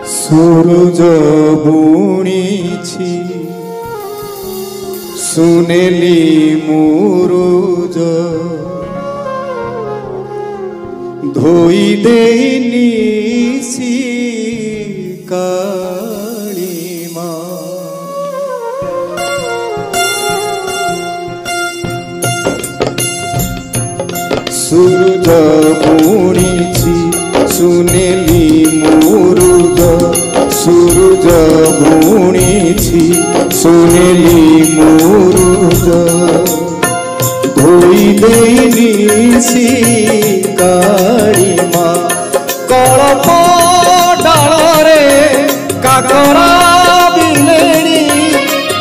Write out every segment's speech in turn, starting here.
सूरज बुणीछि सुनेली मुरुज धोई देनी सी कालीमा सूरज बुणीछि सुनेली मुरुज सूरज बुणीछि सुनेली मुरुज धोई देनी सी कालीमा कलप डालरे काकरा बिलेरी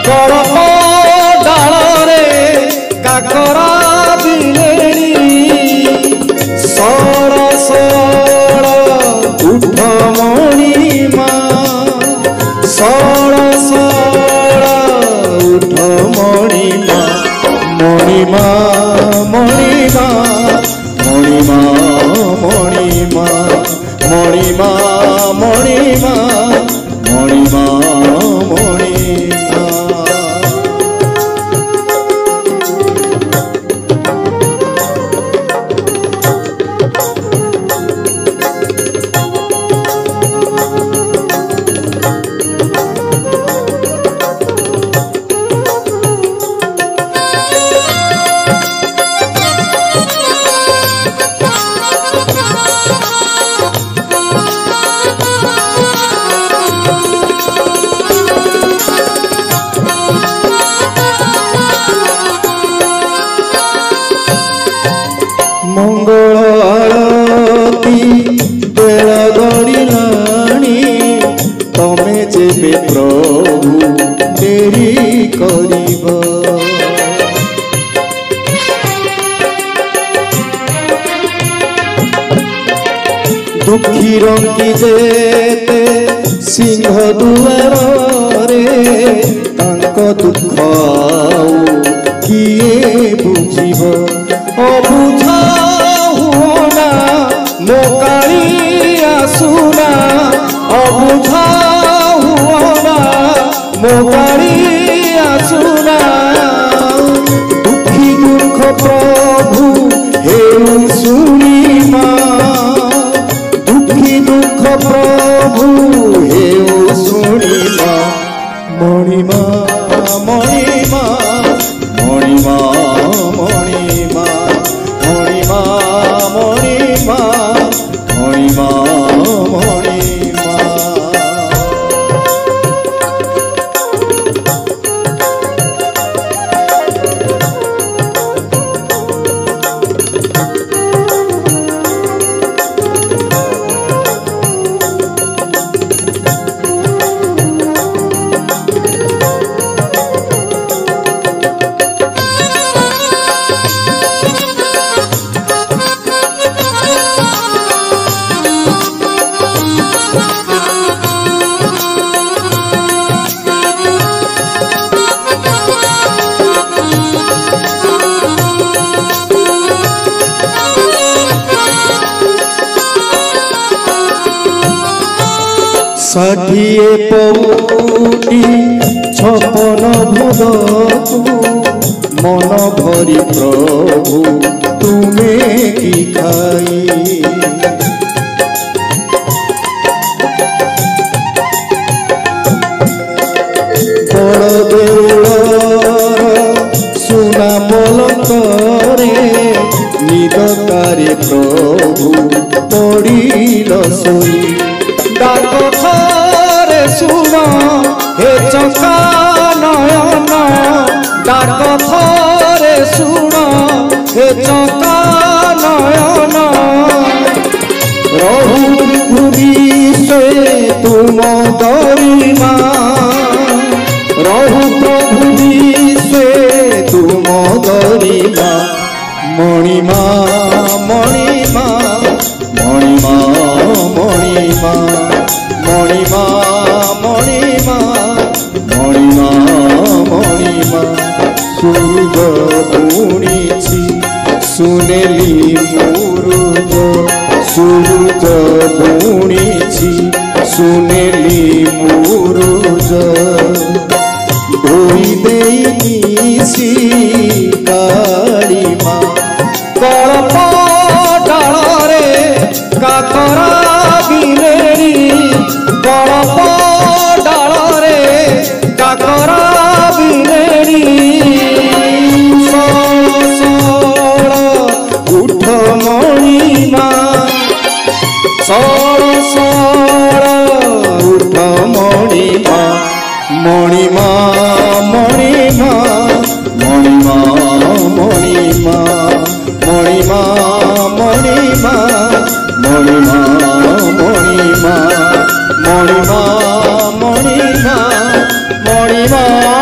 कलप डालरे काकरा बिलेरी सरस उठ मणिमा सड़ सड़ उठ मणिमा मणिमा मणिमा मणिमा मणिमा मणिमा मणिमा मणिमा मणिमा मंगल आरती बेल गड़िलाणी तमे जेबे प्रभु डेरी करिब दुखी रंगी जेते सिंह दुआर रे तांक दुख किए बुझिब अबुझा हुना मो कालिया सुना अबुझा हुना मो कालिया सुना दुखी दुख प्रभु हेउ सुनिमा दुखी दुख प्रभु हेउ सुनिमा मणिमा मणिमा मणिमा मणिमा मणिमा मणिमा मणिमा मणिमा षाठिए पौटी छपन भोगतु मन भरी प्रभु तुम्हें की खाई बड़ देउलर सुना पलंकरे निदकारे प्रभु पड़िल सोई डाक थरे सुन हे चका नयन डाक थरे सुण हे चका नयन रहु भुवि से तुम गरिमा रहु प्रभु से तुम गरिमा मणिमा मणिमा मणिमा मणिमा मणिमा मणिमा मणिमा मणिमा सूरज पुणीछि सुनेली मुरुज सूरज पुणीछि सुनेली मुरुज धोई देसी कालीमा कल्प डालरे काकरा बिलेरी कल्प डालरे काकरा बिलेरी उठ मणिमा सड़ सड़ उठ मणिमा मणिमा मणिमा मणिमा मणिमा मणिमा मणिमा मणिमा मणिमा मणिमा मणिमा मणिमा